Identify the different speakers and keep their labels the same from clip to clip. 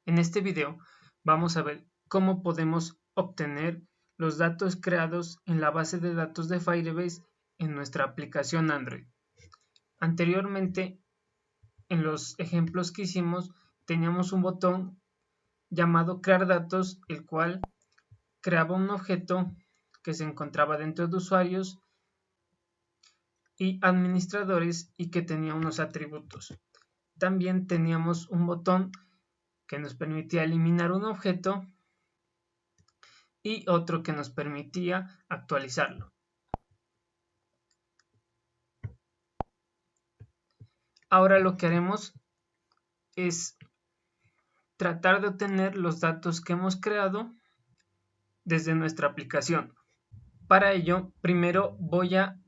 Speaker 1: En este video vamos a ver cómo podemos obtener los datos creados en la base de datos de Firebase en nuestra aplicación Android. Anteriormente, en los ejemplos que hicimos, teníamos un botón llamado crear datos, el cual creaba un objeto que se encontraba dentro de usuarios y administradores y que tenía unos atributos. También teníamos un botón que nos permitía eliminar un objeto y otro que nos permitía actualizarlo. Ahora lo que haremos es tratar de obtener los datos que hemos creado desde nuestra aplicación. Para ello, primero voy a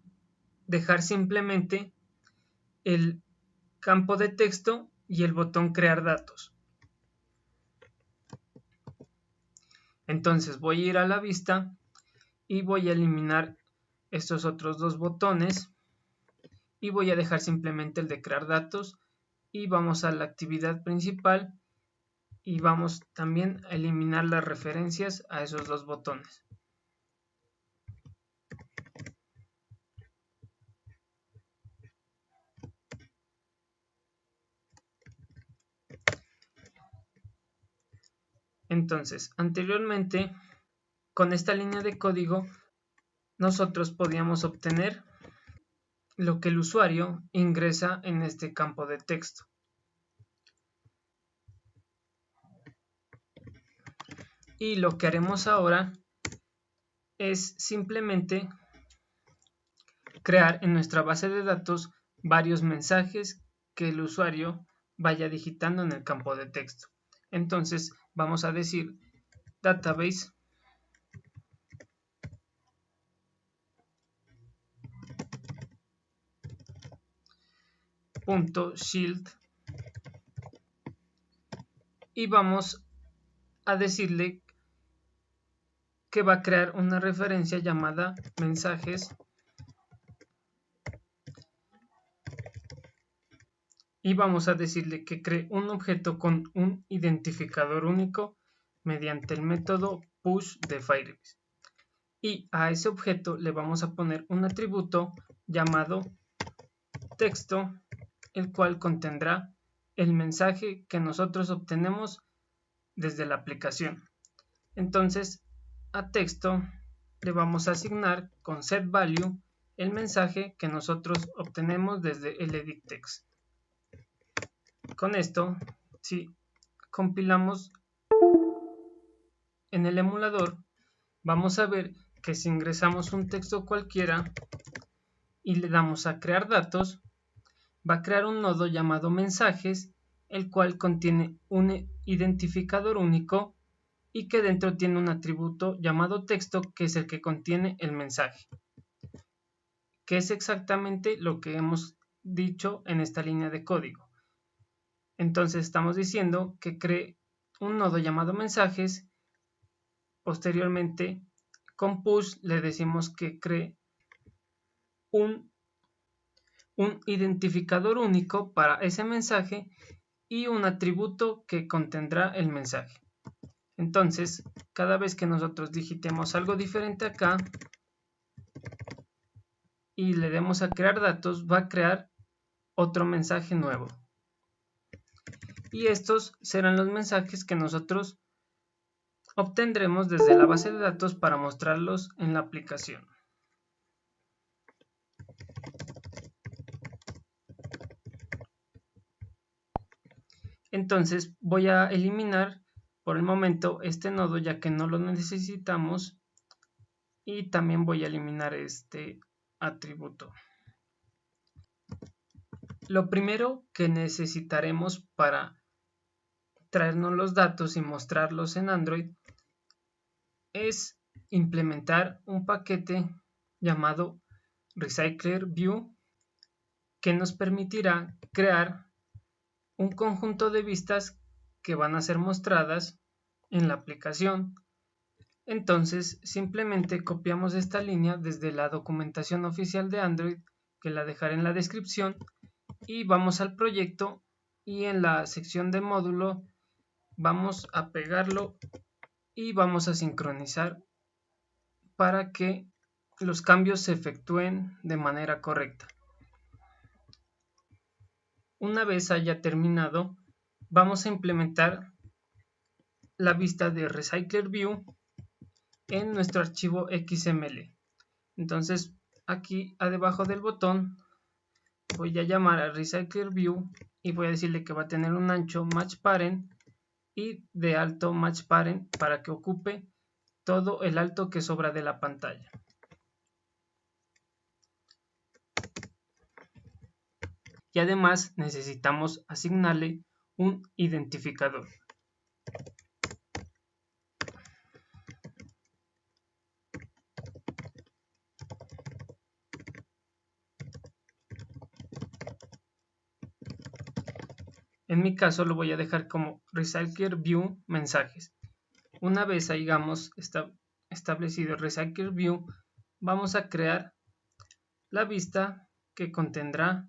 Speaker 1: dejar simplemente el campo de texto y el botón crear datos. Entonces voy a ir a la vista y voy a eliminar estos otros dos botones y voy a dejar simplemente el de crear datos y vamos a la actividad principal y vamos también a eliminar las referencias a esos dos botones. Entonces, anteriormente, con esta línea de código, nosotros podíamos obtener lo que el usuario ingresa en este campo de texto. Y lo que haremos ahora es simplemente crear en nuestra base de datos varios mensajes que el usuario vaya digitando en el campo de texto. Entonces vamos a decir database .shield y vamos a decirle que va a crear una referencia llamada mensajes y vamos a decirle que cree un objeto con un identificador único mediante el método push de Firebase. Y a ese objeto le vamos a poner un atributo llamado texto, el cual contendrá el mensaje que nosotros obtenemos desde la aplicación. Entonces, a texto le vamos a asignar con setValue el mensaje que nosotros obtenemos desde el edit text. Con esto, si compilamos en el emulador, vamos a ver que si ingresamos un texto cualquiera y le damos a crear datos, va a crear un nodo llamado mensajes, el cual contiene un identificador único y que dentro tiene un atributo llamado texto, que es el que contiene el mensaje, que es exactamente lo que hemos dicho en esta línea de código. Entonces estamos diciendo que cree un nodo llamado mensajes. Posteriormente, con push le decimos que cree un identificador único para ese mensaje y un atributo que contendrá el mensaje. Entonces, cada vez que nosotros digitemos algo diferente acá y le demos a crear datos, va a crear otro mensaje nuevo. Y estos serán los mensajes que nosotros obtendremos desde la base de datos para mostrarlos en la aplicación. Entonces voy a eliminar por el momento este nodo, ya que no lo necesitamos, y también voy a eliminar este atributo. Lo primero que necesitaremos para traernos los datos y mostrarlos en Android es implementar un paquete llamado Recycler View, que nos permitirá crear un conjunto de vistas que van a ser mostradas en la aplicación. Entonces simplemente copiamos esta línea desde la documentación oficial de Android, que la dejaré en la descripción, y vamos al proyecto y en la sección de módulo vamos a pegarlo y vamos a sincronizar para que los cambios se efectúen de manera correcta. Una vez haya terminado, vamos a implementar la vista de Recycler View en nuestro archivo XML. Entonces, aquí debajo del botón voy a llamar a Recycler View y voy a decirle que va a tener un ancho match parent y de alto match parent para que ocupe todo el alto que sobra de la pantalla. Y además necesitamos asignarle un identificador. En mi caso lo voy a dejar como Recycler View mensajes. Una vez hayamos establecido Recycler View, vamos a crear la vista que contendrá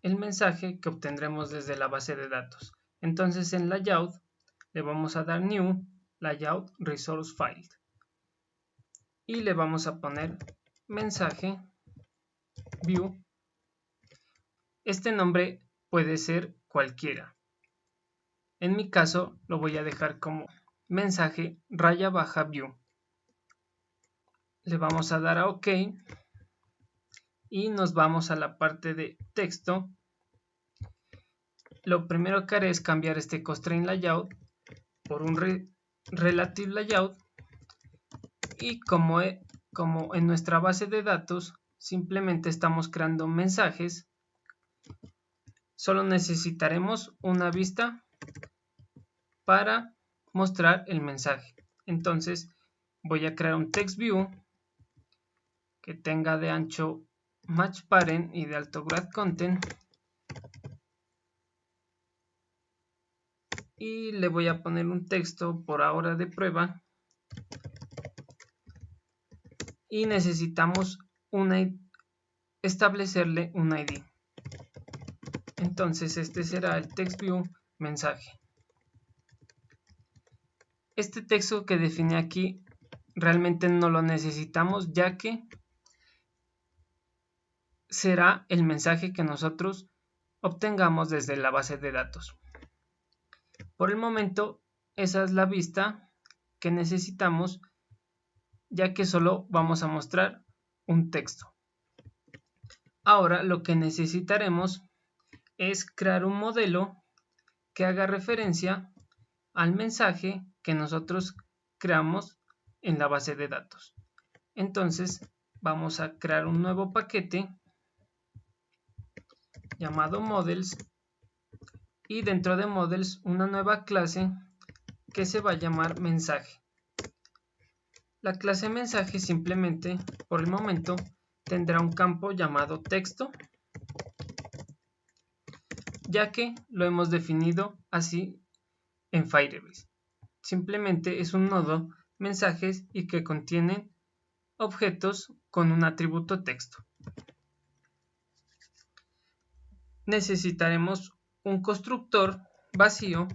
Speaker 1: el mensaje que obtendremos desde la base de datos. Entonces en Layout le vamos a dar New Layout Resource File y le vamos a poner mensaje View. Este nombre puede ser cualquiera. En mi caso lo voy a dejar como mensaje raya baja View. Le vamos a dar a OK y nos vamos a la parte de texto. Lo primero que haré es cambiar este Constraint Layout por un Relative Layout y como en nuestra base de datos simplemente estamos creando mensajes, solo necesitaremos una vista para mostrar el mensaje. Entonces voy a crear un Text View que tenga de ancho Match Parent y de alto Grad Content y le voy a poner un texto por ahora de prueba y necesitamos establecerle un ID. Entonces este será el Text View mensaje. Este texto que definí aquí realmente no lo necesitamos, ya que será el mensaje que nosotros obtengamos desde la base de datos. Por el momento, esa es la vista que necesitamos, ya que solo vamos a mostrar un texto. Ahora lo que necesitaremos es crear un modelo que haga referencia al mensaje que nosotros creamos en la base de datos. Entonces vamos a crear un nuevo paquete llamado Models y dentro de Models una nueva clase que se va a llamar mensaje. La clase mensaje simplemente por el momento tendrá un campo llamado texto, ya que lo hemos definido así en Firebase. Simplemente es un nodo mensajes y que contiene objetos con un atributo texto. Necesitaremos un constructor vacío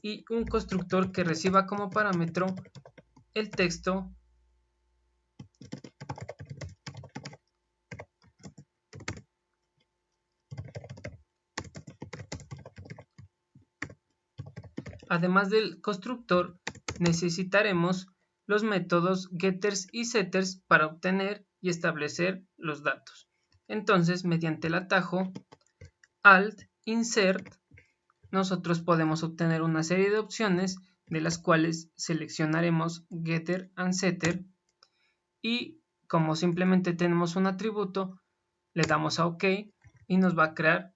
Speaker 1: y un constructor que reciba como parámetro el texto Además del constructor, necesitaremos los métodos getters y setters para obtener y establecer los datos. Entonces, mediante el atajo alt insert, nosotros podemos obtener una serie de opciones de las cuales seleccionaremos getter and setter y como simplemente tenemos un atributo, le damos a OK y nos va a crear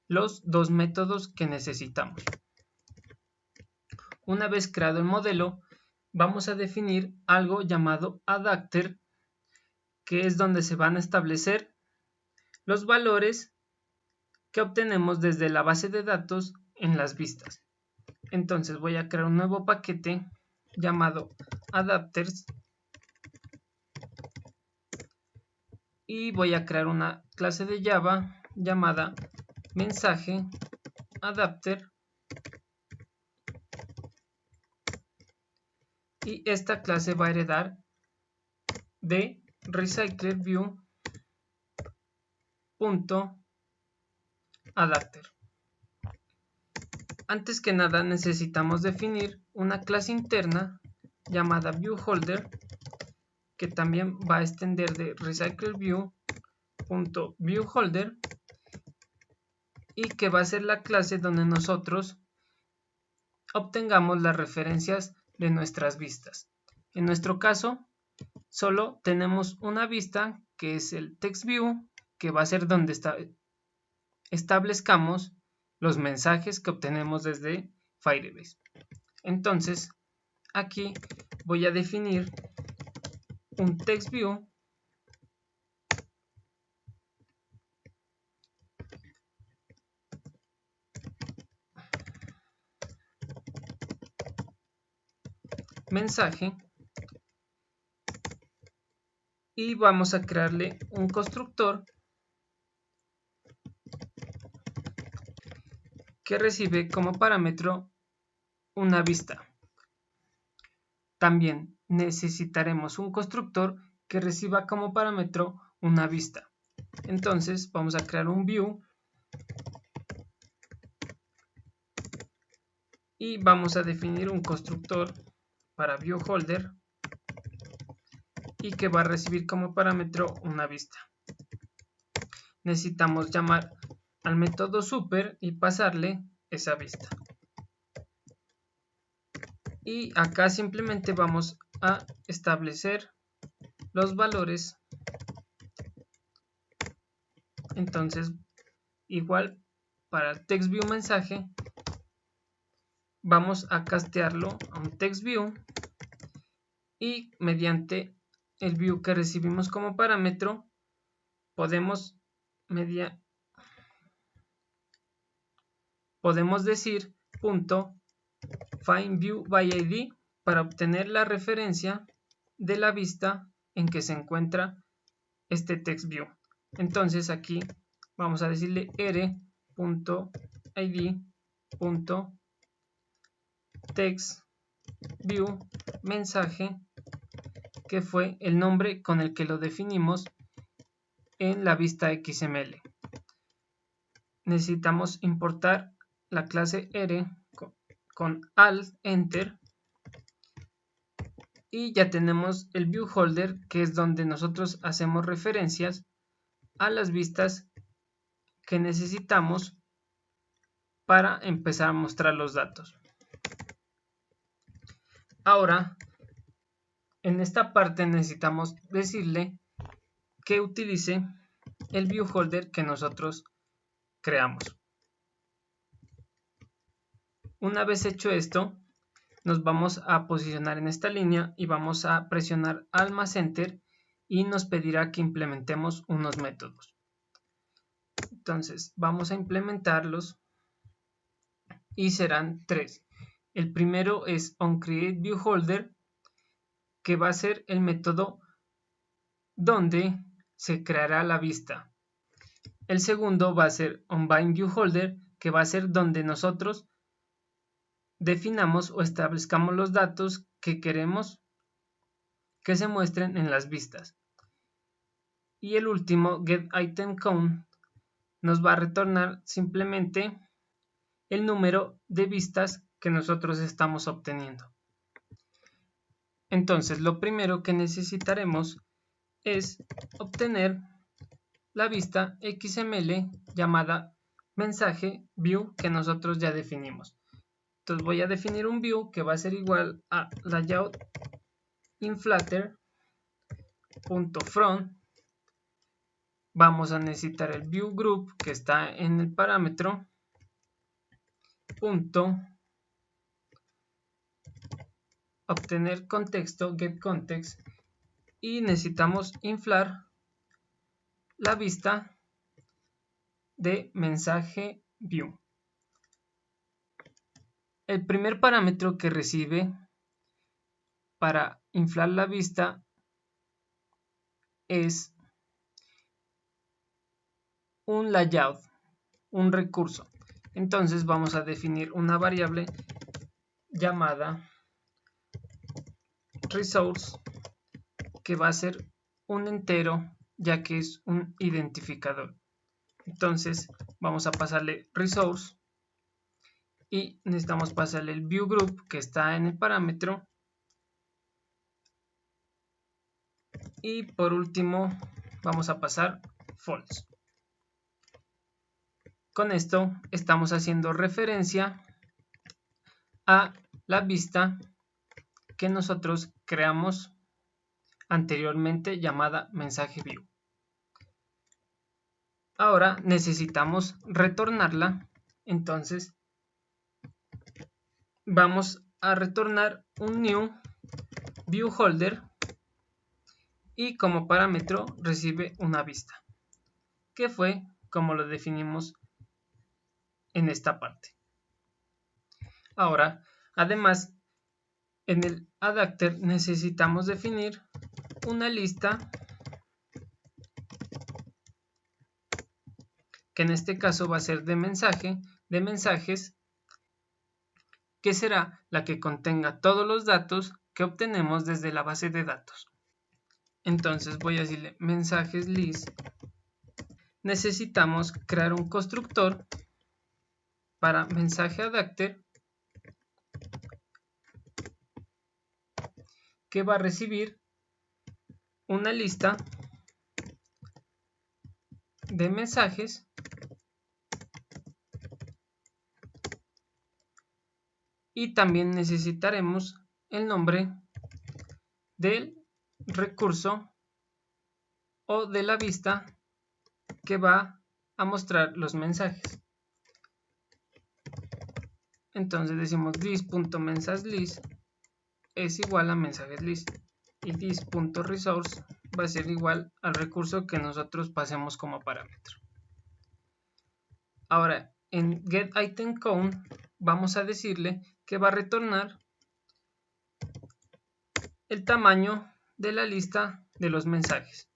Speaker 1: los dos métodos que necesitamos. Una vez creado el modelo, vamos a definir algo llamado adapter, que es donde se van a establecer los valores que obtenemos desde la base de datos en las vistas. Entonces voy a crear un nuevo paquete llamado adapters y voy a crear una clase de Java llamada mensaje adapter, y esta clase va a heredar de recyclerView.adapter. Antes que nada necesitamos definir una clase interna llamada viewHolder, que también va a extender de recyclerView.viewHolder, y que va a ser la clase donde nosotros obtengamos las referencias de nuestras vistas. En nuestro caso, solo tenemos una vista, que es el TextView, que va a ser donde establezcamos los mensajes que obtenemos desde Firebase. Entonces, aquí voy a definir un TextView mensaje, y vamos a crearle un constructor que recibe como parámetro una vista. También necesitaremos un constructor que reciba como parámetro una vista. Entonces vamos a crear un view y vamos a definir un constructor para viewHolder y que va a recibir como parámetro una vista. Necesitamos llamar al método super y pasarle esa vista. Y acá simplemente vamos a establecer los valores. Entonces, igual para el TextView mensaje, vamos a castearlo a un TextView, y mediante el view que recibimos como parámetro podemos decir .findViewById para obtener la referencia de la vista en que se encuentra este TextView. Entonces aquí vamos a decirle r.id.textViewMensaje, que fue el nombre con el que lo definimos en la vista XML. Necesitamos importar la clase R con Alt Enter, y ya tenemos el viewHolder, que es donde nosotros hacemos referencias a las vistas que necesitamos para empezar a mostrar los datos. Ahora, en esta parte necesitamos decirle que utilice el viewHolder que nosotros creamos. Una vez hecho esto, nos vamos a posicionar en esta línea y vamos a presionar Alt más Enter, y nos pedirá que implementemos unos métodos. Entonces vamos a implementarlos y serán 3. El primero es onCreateViewHolder, que va a ser el método donde se creará la vista. El segundo va a ser onBindViewHolder, que va a ser donde nosotros definamos o establezcamos los datos que queremos que se muestren en las vistas. Y el último, getItemCount, nos va a retornar simplemente el número de vistas que nosotros estamos obteniendo. Entonces, lo primero que necesitaremos es obtener la vista XML llamada mensaje view, que nosotros ya definimos. Entonces voy a definir un view que va a ser igual a layout.inflater.front. Vamos a necesitar el view group que está en el parámetro obtener contexto getContext, y necesitamos inflar la vista de mensaje view. El primer parámetro que recibe para inflar la vista es un layout, un recurso. Entonces vamos a definir una variable llamada resource, que va a ser un entero, ya que es un identificador. Entonces vamos a pasarle resource y necesitamos pasarle el view group que está en el parámetro. Y por último vamos a pasar false. Con esto estamos haciendo referencia a la vista que nosotros creamos anteriormente llamada mensaje view. Ahora necesitamos retornarla, entonces vamos a retornar un new view holder y como parámetro recibe una vista, que fue como lo definimos en esta parte. Ahora, además, en el adapter necesitamos definir una lista que en este caso va a ser de mensajes, que será la que contenga todos los datos que obtenemos desde la base de datos. Entonces voy a decirle mensajes list. Necesitamos crear un constructor para mensaje adapter que va a recibir una lista de mensajes y también necesitaremos el nombre del recurso o de la vista que va a mostrar los mensajes. Entonces decimos this.mensageList es igual a mensajeslist y this.resource va a ser igual al recurso que nosotros pasemos como parámetro. Ahora en getItemCount vamos a decirle que va a retornar el tamaño de la lista de los mensajes.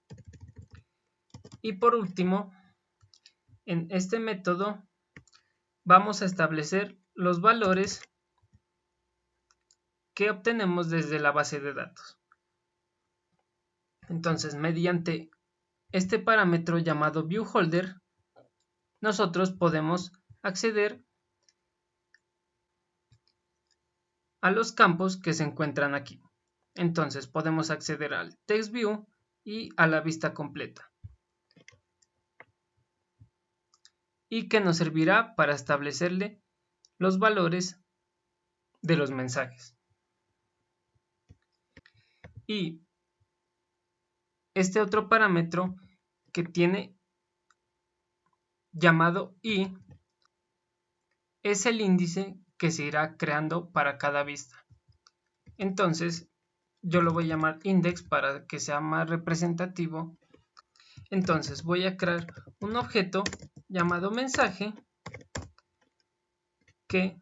Speaker 1: Y por último, en este método vamos a establecer los valores que obtenemos desde la base de datos. Entonces, mediante este parámetro llamado viewHolder, nosotros podemos acceder a los campos que se encuentran aquí. Entonces, podemos acceder al TextView y a la vista completa, y que nos servirá para establecerle los valores de los mensajes. Y este otro parámetro que tiene llamado i es el índice que se irá creando para cada vista. Entonces yo lo voy a llamar index para que sea más representativo. Entonces voy a crear un objeto llamado mensaje que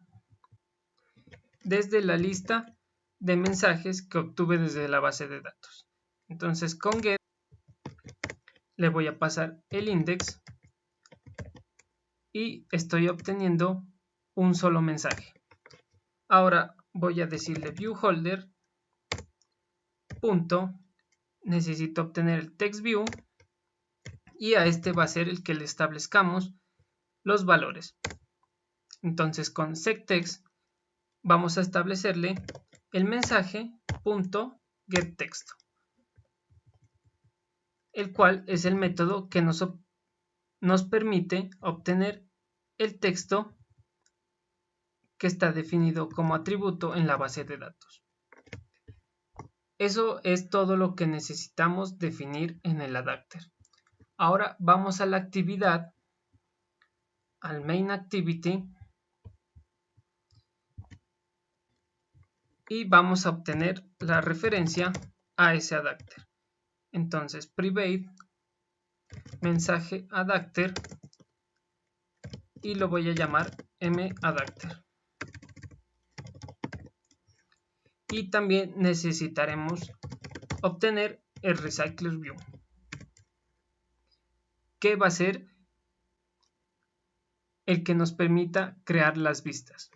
Speaker 1: desde la lista de mensajes que obtuve desde la base de datos. Entonces con get le voy a pasar el index y estoy obteniendo un solo mensaje. Ahora voy a decirle viewHolder punto, necesito obtener el TextView y a este va a ser el que le establezcamos los valores. Entonces con secText vamos a establecerle el mensaje punto getTexto, el cual es el método que nos permite obtener el texto que está definido como atributo en la base de datos. Eso es todo lo que necesitamos definir en el adapter. Ahora vamos a la actividad, al main activity, y vamos a obtener la referencia a ese adapter. Entonces private mensaje adapter y lo voy a llamar madapter. Y también necesitaremos obtener el recycler view, que va a ser el que nos permita crear las vistas.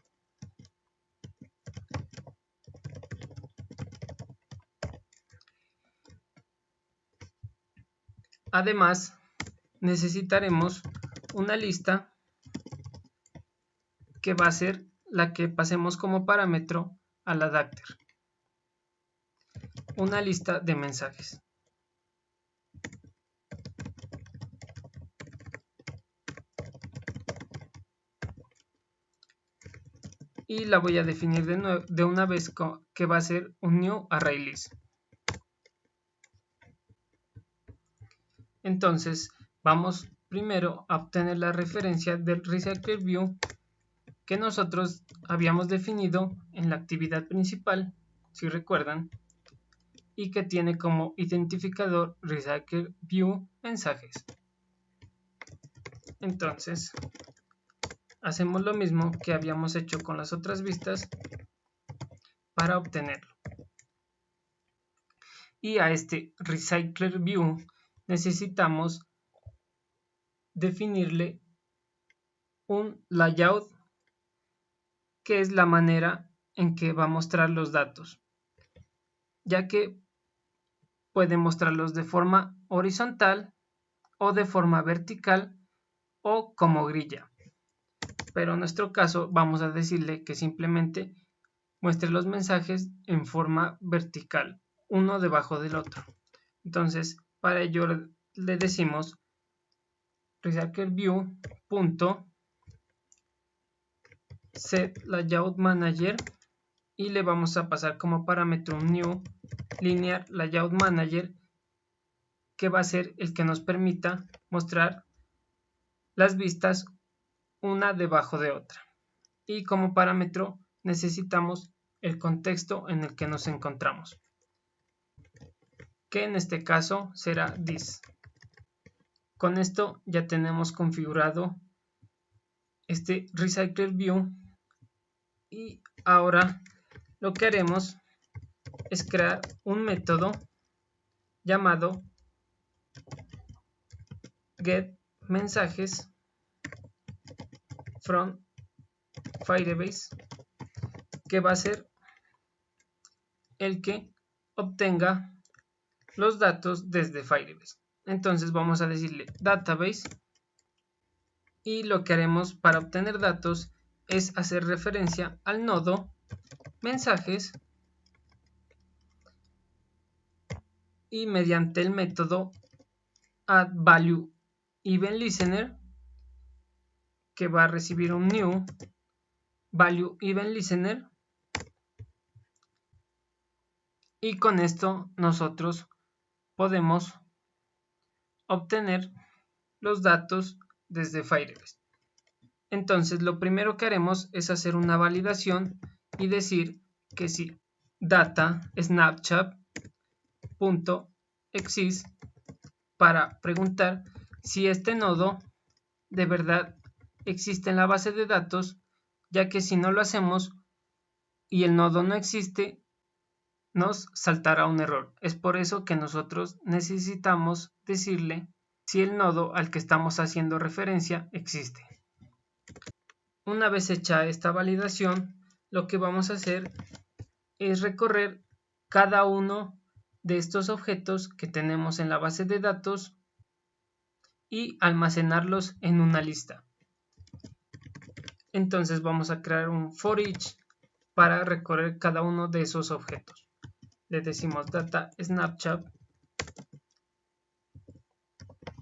Speaker 1: Además, necesitaremos una lista que va a ser la que pasemos como parámetro al adapter. Una lista de mensajes. Y la voy a definir de una vez que va a ser un new array list. Entonces vamos primero a obtener la referencia del RecyclerView que nosotros habíamos definido en la actividad principal, si recuerdan, y que tiene como identificador RecyclerView mensajes. Entonces hacemos lo mismo que habíamos hecho con las otras vistas para obtenerlo. Y a este RecyclerView necesitamos definirle un layout, que es la manera en que va a mostrar los datos, ya que puede mostrarlos de forma horizontal o de forma vertical o como grilla. Pero en nuestro caso vamos a decirle que simplemente muestre los mensajes en forma vertical, uno debajo del otro. Entonces, para ello le decimos RecyclerView.setLayoutManager y le vamos a pasar como parámetro un new linear layout manager, que va a ser el que nos permita mostrar las vistas una debajo de otra. Y como parámetro necesitamos el contexto en el que nos encontramos, que en este caso será this. Con esto ya tenemos configurado este RecyclerView y ahora lo que haremos es crear un método llamado getMensajes from Firebase, que va a ser el que obtenga los datos desde Firebase. Entonces vamos a decirle database y lo que haremos para obtener datos es hacer referencia al nodo mensajes y mediante el método addValueEventListener, que va a recibir un new valueEventListener, y con esto nosotros podemos obtener los datos desde Firebase. Entonces lo primero que haremos es hacer una validación y decir que si data snapshot.exist para preguntar si este nodo de verdad existe en la base de datos, ya que si no lo hacemos y el nodo no existe, nos saltará un error. Es por eso que nosotros necesitamos decirle si el nodo al que estamos haciendo referencia existe. Una vez hecha esta validación, lo que vamos a hacer es recorrer cada uno de estos objetos que tenemos en la base de datos y almacenarlos en una lista. Entonces vamos a crear un for each para recorrer cada uno de esos objetos. Le decimos data snapshot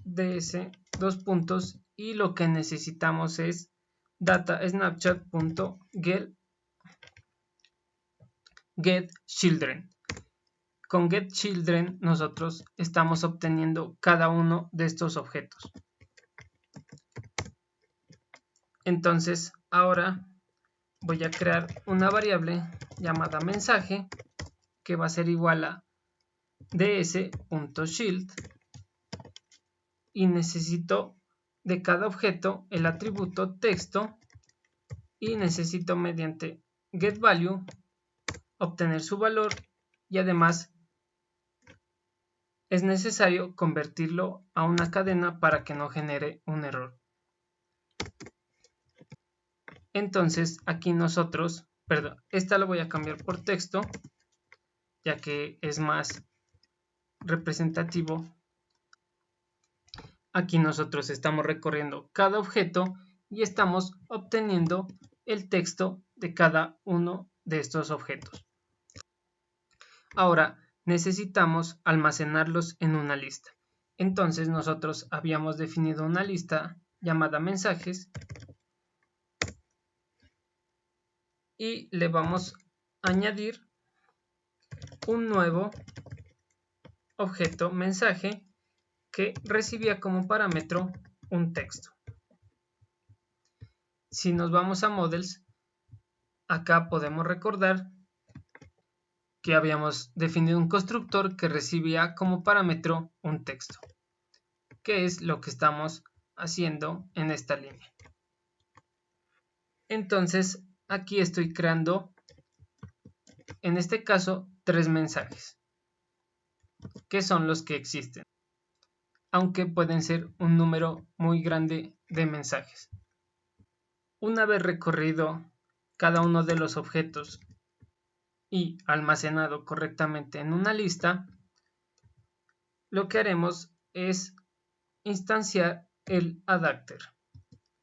Speaker 1: ds dos puntos y lo que necesitamos es data snapshot.getChildren. Con getChildren nosotros estamos obteniendo cada uno de estos objetos. Entonces ahora voy a crear una variable llamada mensaje, que va a ser igual a ds.child, y necesito de cada objeto el atributo texto y necesito mediante getValue obtener su valor, y además es necesario convertirlo a una cadena para que no genere un error. Entonces aquí nosotros, perdón, esta la voy a cambiar por texto, ya que es más representativo. Aquí nosotros estamos recorriendo cada objeto y estamos obteniendo el texto de cada uno de estos objetos. Ahora necesitamos almacenarlos en una lista. Entonces nosotros habíamos definido una lista llamada mensajes y le vamos a añadir un nuevo objeto mensaje que recibía como parámetro un texto. Si nos vamos a Models, acá podemos recordar que habíamos definido un constructor que recibía como parámetro un texto, que es lo que estamos haciendo en esta línea. Entonces aquí estoy creando, en este caso, 3 mensajes, que son los que existen, aunque pueden ser un número muy grande de mensajes. Una vez recorrido cada uno de los objetos y almacenado correctamente en una lista, lo que haremos es instanciar el adapter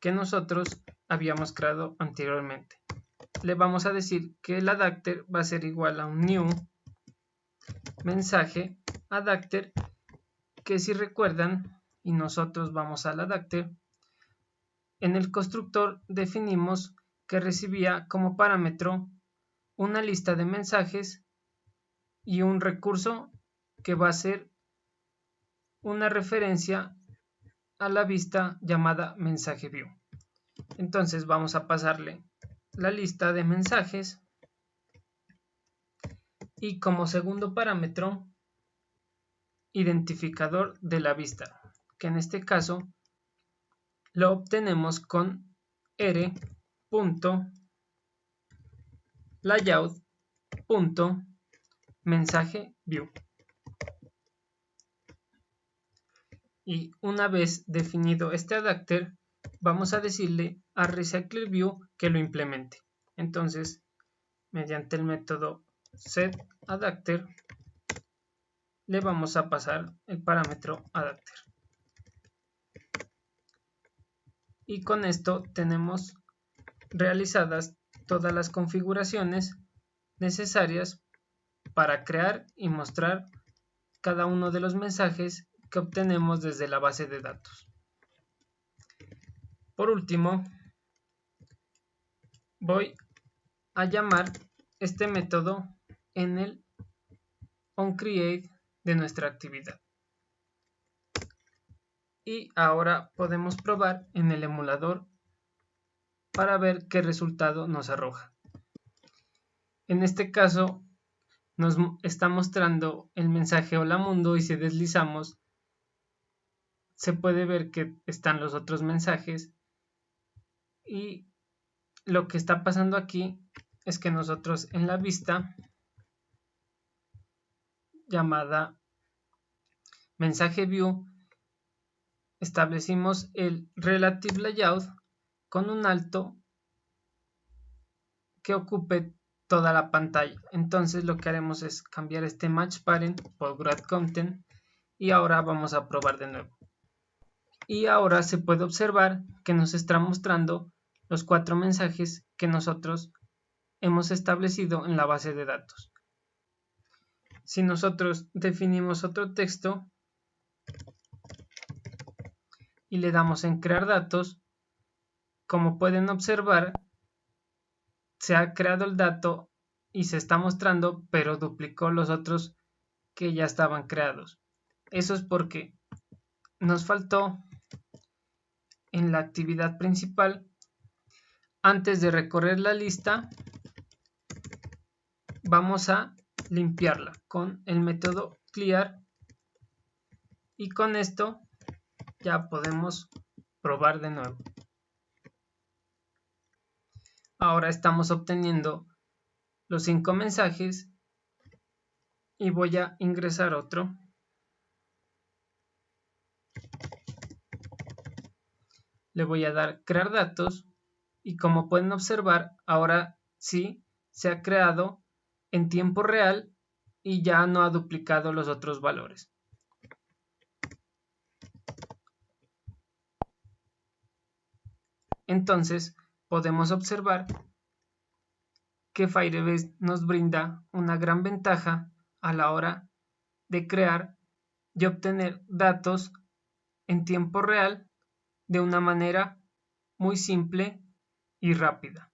Speaker 1: que nosotros habíamos creado anteriormente. Le vamos a decir que el adapter va a ser igual a un new mensaje adapter, que si recuerdan y nosotros vamos al adapter, en el constructor definimos que recibía como parámetro una lista de mensajes y un recurso que va a ser una referencia a la vista llamada mensaje view. Entonces vamos a pasarle la lista de mensajes y como segundo parámetro identificador de la vista, que en este caso lo obtenemos con r.layout.mensajeView. Y una vez definido este adapter, vamos a decirle a RecyclerView que lo implemente. Entonces, mediante el método setAdapter, le vamos a pasar el parámetro adapter. Y con esto tenemos realizadas todas las configuraciones necesarias para crear y mostrar cada uno de los mensajes que obtenemos desde la base de datos. Por último, voy a llamar este método en el onCreate de nuestra actividad. Y ahora podemos probar en el emulador para ver qué resultado nos arroja. En este caso nos está mostrando el mensaje hola mundo, y si deslizamos se puede ver que están los otros mensajes, y lo que está pasando aquí es que nosotros en la vista llamada mensaje view establecimos el relative layout con un alto que ocupe toda la pantalla. Entonces lo que haremos es cambiar este match parent por grad content y ahora vamos a probar de nuevo. Y ahora se puede observar que nos está mostrando los 4 mensajes que nosotros hemos establecido en la base de datos. Si nosotros definimos otro texto y le damos en crear datos, como pueden observar, se ha creado el dato y se está mostrando, pero duplicó los otros que ya estaban creados. Eso es porque nos faltó en la actividad principal, antes de recorrer la lista, vamos a limpiarla con el método clear, y con esto ya podemos probar de nuevo. Ahora estamos obteniendo los 5 mensajes y voy a ingresar otro. Le voy a dar crear datos Y como pueden observar, ahora sí se ha creado en tiempo real y ya no ha duplicado los otros valores. Entonces, podemos observar que Firebase nos brinda una gran ventaja a la hora de crear y obtener datos en tiempo real de una manera muy simple y rápida.